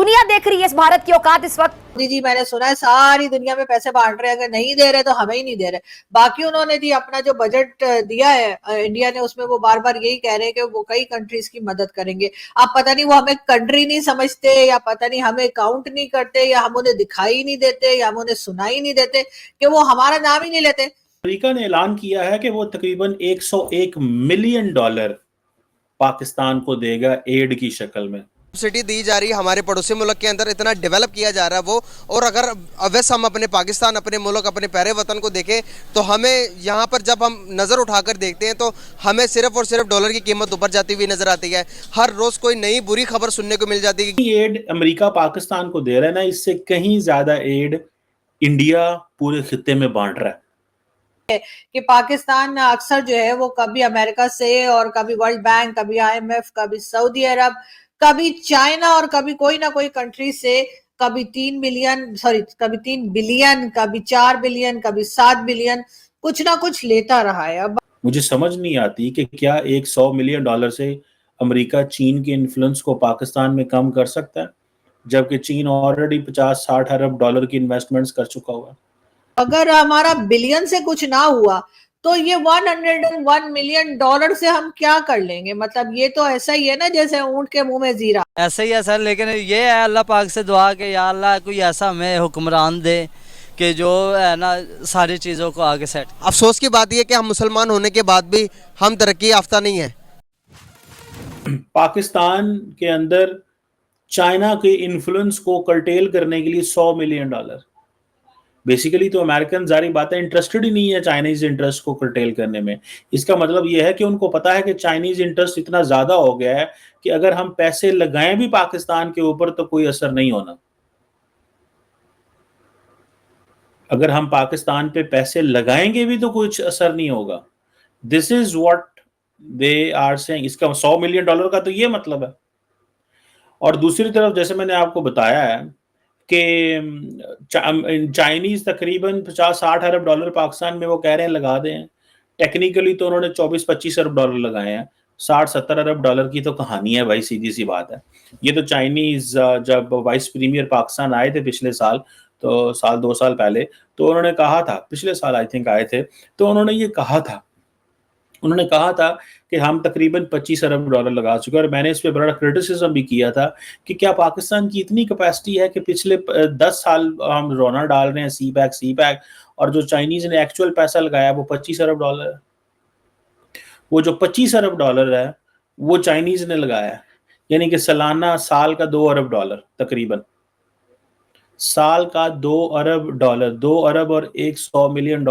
दुनिया देख रही है इस भारत की औकात इस वक्त। मोदी जी, मैंने सुना है सारी दुनिया में पैसे बांट रहे हैं, अगर नहीं दे रहे तो हमें ही नहीं दे रहे। बाकी उन्होंने जी अपना जो बजट दिया है इंडिया ने, उसमें वो बार बार यही कह रहे हैं कि वो कई कंट्रीज की मदद करेंगे। आप पता नहीं वो हमें कंट्री नहीं समझते, या पता नहीं हमें काउंट नहीं करते, या हम उन्हें दिखाई नहीं देते, या हम उन्हें सुनाई नहीं देते कि वो हमारा नाम ही नहीं लेते। अमेरिका ने ऐलान किया है कि वो तकरीबन $101 मिलियन पाकिस्तान को देगा एड की शक्ल में। सब्सिडी दी जा रही है हमारे पड़ोसी मुल्क के अंदर, इतना डेवलप किया जा रहा है वो। और अगर अवैस हम अपने पाकिस्तान, अपने मुल्क, अपने प्यारे वतन को देखें तो हमें यहाँ पर जब हम नज़र उठाकर देखते हैं तो हमें सिर्फ और सिर्फ डॉलर की कीमत ऊपर जाती हुई नजर आती है। हर रोज़ कोई नई बुरी खबर सुनने को मिल जाती है। एड अमेरिका पाकिस्तान को दे रहा है ना, इससे कहीं ज्यादा एड इंडिया पूरे खित्ते में बांट रहा है। कि पाकिस्तान अक्सर जो है वो कभी अमेरिका से, और कभी वर्ल्ड बैंक, कभी IMF, कभी सऊदी अरब, कभी चाइना, और कभी कोई ना कोई कंट्री से कभी 3 बिलियन, कभी 4 बिलियन, कभी 7 बिलियन, कुछ ना कुछ लेता रहा है। अब मुझे समझ नहीं आती कि क्या एक $100 मिलियन से अमेरिका चीन के इन्फ्लुएंस को पाकिस्तान में कम कर सकता है, जबकि चीन ऑलरेडी 50-60 अरब डॉलर की इन्वेस्टमेंट्स कर चुका हुआ है। अगर हमारा बिलियन से कुछ ना हुआ तो ये $101 मिलियन से हम क्या कर लेंगे? मतलब ये तो ऐसा ही है ना जैसे ऊंट के मुंह में जीरा। ऐसा ही है सर, लेकिन ये है अल्लाह पाक से दुआ कि या अल्लाह कोई ऐसा हमें हुक्मरान दे कि जो है ना सारी चीज़ों को आगे सेट। अफसोस की बात यह कि हम मुसलमान होने के बाद भी हम तरक्की याफ्ता नहीं है। पाकिस्तान के अंदर चाइना के इन्फ्लुएंस को कर्टेल करने के लिए $100 मिलियन। बेसिकली तो अमेरिकन जारी बात है इंटरेस्टेड ही नहीं है चाइनीज इंटरेस्ट को कर्टेल करने में। इसका मतलब यह है कि उनको पता है कि चाइनीज इंटरेस्ट इतना ज्यादा हो गया है कि अगर हम पैसे लगाएं भी पाकिस्तान के ऊपर तो कोई असर नहीं होना। अगर हम पाकिस्तान पे पैसे लगाएंगे भी तो कुछ असर नहीं होगा। This is what they are saying. इसका $100 मिलियन का तो ये मतलब है। और दूसरी तरफ जैसे मैंने आपको बताया है कि चाइनीज तकरीबन 50-60 अरब डॉलर पाकिस्तान में वो कह रहे हैं लगा दें। टेक्निकली तो उन्होंने 24-25 अरब डॉलर लगाए हैं। 60-70 अरब डॉलर की तो कहानी है भाई, सीधी सी बात है। ये तो चाइनीज जब वाइस प्रीमियर पाकिस्तान आए थे पिछले साल, तो साल 2 साल पहले, तो उन्होंने कहा था, पिछले साल आई थिंक आए थे, तो उन्होंने ये कहा था, उन्होंने कहा था कि हम तकरीबन 25 अरब डॉलर लगा चुके हैं। और मैंने इस पे बड़ा क्रिटिसिज्म भी किया था कि क्या पाकिस्तान की इतनी कैपेसिटी है कि पिछले 10 साल हम रोना डाल रहे हैं सी पैक, और जो चाइनीज ने एक्चुअल पैसा लगाया वो 25 अरब डॉलर है। वो जो 25 अरब डॉलर है वो चाइनीज ने लगाया है, यानी कि सालाना साल का $2 अरब तकरीबन, साल का $2 अरब, 2 अरब और $100 मिलियन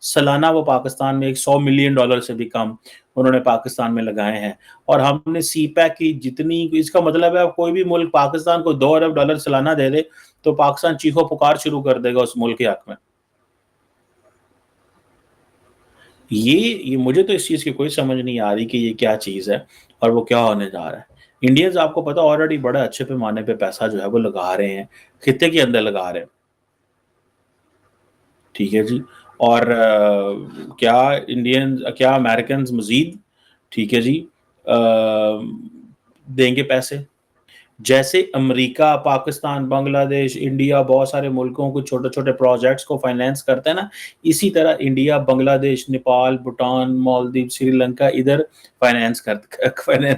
सालाना वो पाकिस्तान में $100 मिलियन से भी कम उन्होंने पाकिस्तान में लगाए हैं। और हमने सी पैक की जितनी, इसका मतलब है कोई भी मुल्क पाकिस्तान को $2 अरब सालाना दे दे तो पाकिस्तान चीखो पुकार शुरू कर देगा उस मुल्क के हक में। ये मुझे तो इस चीज की कोई समझ नहीं आ रही कि ये क्या चीज है और वो क्या होने जा रहा है। इंडियंस आपको पता ऑलरेडी बड़ा अच्छे पैमाने पे पैसा जो है वो लगा रहे हैं, खित्ते के अंदर लगा रहे हैं, ठीक है जी। और क्या अमेरिकन मजीद, ठीक है जी, देंगे पैसे। जैसे अमेरिका, पाकिस्तान, बांग्लादेश, इंडिया बहुत सारे मुल्कों को छोटे छोटे प्रोजेक्ट्स को फाइनेंस करता है ना, इसी तरह इंडिया, बांग्लादेश, नेपाल, भूटान, मालदीव, श्रीलंका इधर फाइनेंस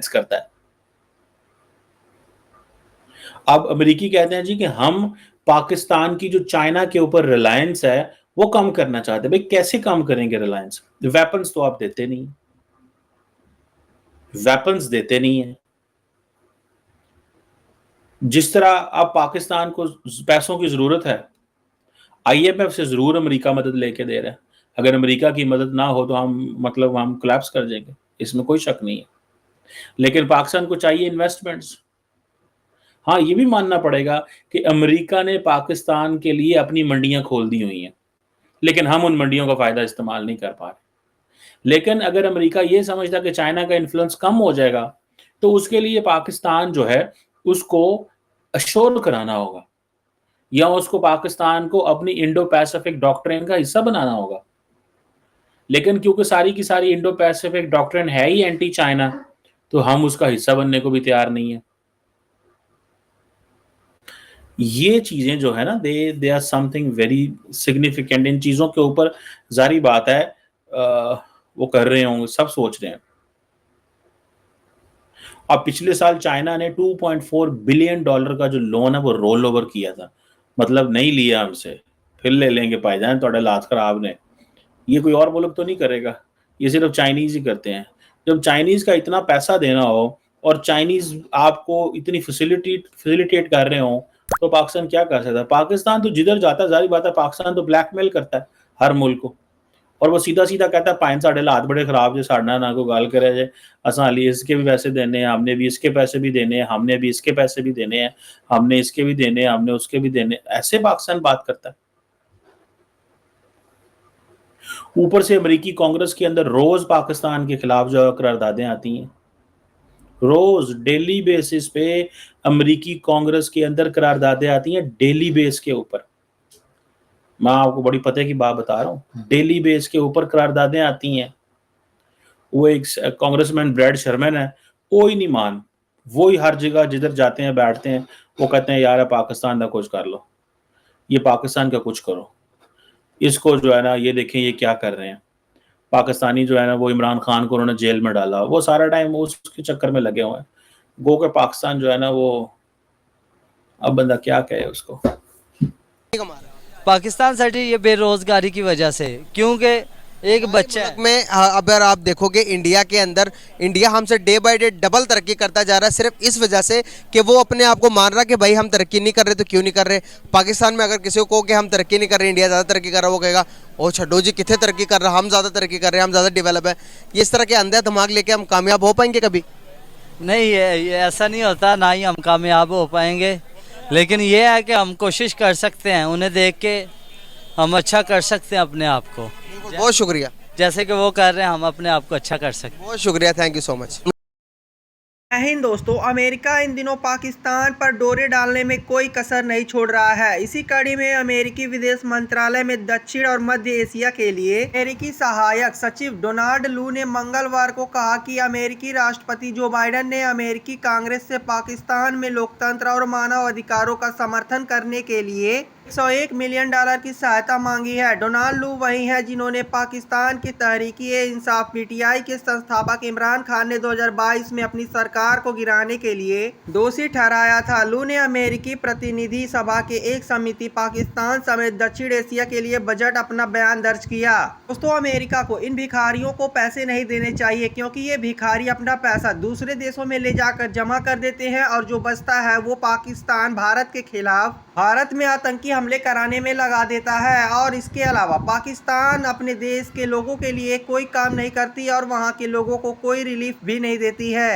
करता है। अब अमेरिकी कहते हैं जी कि हम पाकिस्तान की जो चाइना के ऊपर रिलायंस है वो कम करना चाहते हैं। भाई कैसे कम करेंगे रिलायंस? वेपन्स तो आप देते नहीं, वेपन्स देते नहीं है। जिस तरह अब पाकिस्तान को पैसों की जरूरत है, IMF से जरूर अमेरिका मदद लेके दे रहा है। अगर अमेरिका की मदद ना हो तो हम कोलैप्स कर जाएंगे, इसमें कोई शक नहीं है। लेकिन पाकिस्तान को चाहिए इन्वेस्टमेंट्स। हाँ, ये भी मानना पड़ेगा कि अमेरिका ने पाकिस्तान के लिए अपनी मंडियां खोल दी हुई हैं, लेकिन हम उन मंडियों का फायदा इस्तेमाल नहीं कर पा रहे। लेकिन अगर अमेरिका ये समझता कि चाइना का इन्फ्लुएंस कम हो जाएगा तो उसके लिए पाकिस्तान जो है उसको अश्योर कराना होगा, या उसको पाकिस्तान को अपनी इंडो पैसिफिक डॉक्ट्रिन का हिस्सा बनाना होगा। लेकिन क्योंकि सारी की सारी इंडो पैसिफिक डॉक्ट्रिन है ही एंटी चाइना, तो हम उसका हिस्सा बनने को भी तैयार नहीं है। ये चीजें जो है ना, they are something very significant. इन चीजों के ऊपर जारी बात है वो कर रहे होंगे, सब सोच रहे हैं। अब पिछले साल चाइना ने $2.4 बिलियन का जो लोन है वो रोल ओवर किया था, मतलब नहीं लिया हमसे, फिर ले लेंगे भाईजान, थोड़े लात खराब ने। ये कोई और मुल्क तो नहीं करेगा, ये सिर्फ चाइनीज ही करते हैं। जब चाइनीज का इतना पैसा देना हो और चाइनीज आपको इतनी फैसिलिटेट कर रहे हो, तो पाकिस्तान क्या कर सकता है? पाकिस्तान तो जिधर जाता है, जारी बात है, पाकिस्तान तो ब्लैकमेल करता है हर मुल्क को, और वो सीधा सीधा कहता है पाइन साढ़े हाथ बड़े खराब जे साढ़ा ना को गाल करे जे, असा हाली इसके भी पैसे देने हैं, हमने भी इसके पैसे भी देने हैं, हमने भी इसके पैसे भी देने हैं, हमने इसके भी देने हैं, हमने उसके भी देने, ऐसे पाकिस्तान बात करता है। ऊपर से अमेरिकी कांग्रेस के अंदर रोज पाकिस्तान के खिलाफ जो करारदादें आती हैं, रोज डेली बेसिस पे अमेरिकी कांग्रेस के अंदर करारदादें आती हैं, डेली बेस के ऊपर। मैं आपको बड़ी पते की बात बता रहा हूँ, डेली बेस के ऊपर करारदादें आती हैं। वो एक कांग्रेसमैन ब्रैड शर्मन है, कोई नहीं मान, वो ही हर जगह जिधर जाते हैं बैठते हैं, वो कहते हैं यार पाकिस्तान का कुछ कर लो, ये पाकिस्तान का कुछ करो, इसको जो है ना, ये देखें ये क्या कर रहे हैं। पाकिस्तानी जो है ना, वो इमरान खान को उन्होंने जेल में डाला, वो सारा टाइम उसके चक्कर में लगे हुए हैं। गो के पाकिस्तान जो है ना, वो अब बंदा क्या कहे उसको। पाकिस्तान साठी ये बेरोजगारी की वजह से, क्योंकि एक बच्चा मुल्क में अगर आप देखोगे इंडिया के अंदर, इंडिया हमसे डे बाय डे डबल तरक्की करता जा रहा है, सिर्फ इस वजह से कि वो अपने आप को मान रहा है कि भाई हम तरक्की नहीं कर रहे तो क्यों नहीं कर रहे। पाकिस्तान में अगर किसी को कहो कि हम तरक्की नहीं कर रहे, इंडिया ज़्यादा तरक्की कर रहा है, वो कहेगा ओ छड्डो जी कितने तरक्की कर रहा, हम ज़्यादा तरक्की कर रहे हैं, हम ज़्यादा डेवलप है। ये इस तरह के अंधे दिमाग लेके हम कामयाब हो पाएंगे कभी? नहीं है, ये ऐसा नहीं होता, ना ही हम कामयाब हो पाएंगे, लेकिन ये है कि हम कोशिश कर सकते हैं, उन्हें देख के हम अच्छा कर सकते हैं अपने आप को, बहुत शुक्रिया, जैसे कि वो कर रहे हैं हम अपने आप को अच्छा कर सकते हैं। बहुत शुक्रिया, थैंक यू सो मच। जय हिंद दोस्तों, अमेरिका इन दिनों पाकिस्तान पर डोरे डालने में कोई कसर नहीं छोड़ रहा है। इसी कड़ी में अमेरिकी विदेश मंत्रालय में दक्षिण और मध्य एशिया के लिए अमेरिकी सहायक सचिव डोनाल्ड लू ने मंगलवार को कहा कि अमेरिकी राष्ट्रपति जो बाइडेन ने अमेरिकी कांग्रेस से पाकिस्तान में लोकतंत्र और मानव अधिकारों का समर्थन करने के लिए $101 मिलियन की सहायता मांगी है। डोनाल्ड लू वही हैं जिन्होंने पाकिस्तान की तहरीक-ए-इंसाफ पीटीआई के संस्थापक इमरान खान ने 2022 में अपनी सरकार को गिराने के लिए दोषी ठहराया था। लू ने अमेरिकी प्रतिनिधि सभा के एक समिति पाकिस्तान समेत दक्षिण एशिया के लिए बजट अपना बयान दर्ज किया। दोस्तों, अमेरिका को इन भिखारियों को पैसे नहीं देने चाहिए, क्योंकि ये भिखारी अपना पैसा दूसरे देशों में ले जाकर जमा कर देते हैं और जो बचता है वो पाकिस्तान भारत के खिलाफ भारत में आतंकी हमले कराने में लगा देता है। और इसके अलावा पाकिस्तान अपने देश के लोगों के लिए कोई काम नहीं करती और वहां के लोगों को कोई रिलीफ भी नहीं देती है।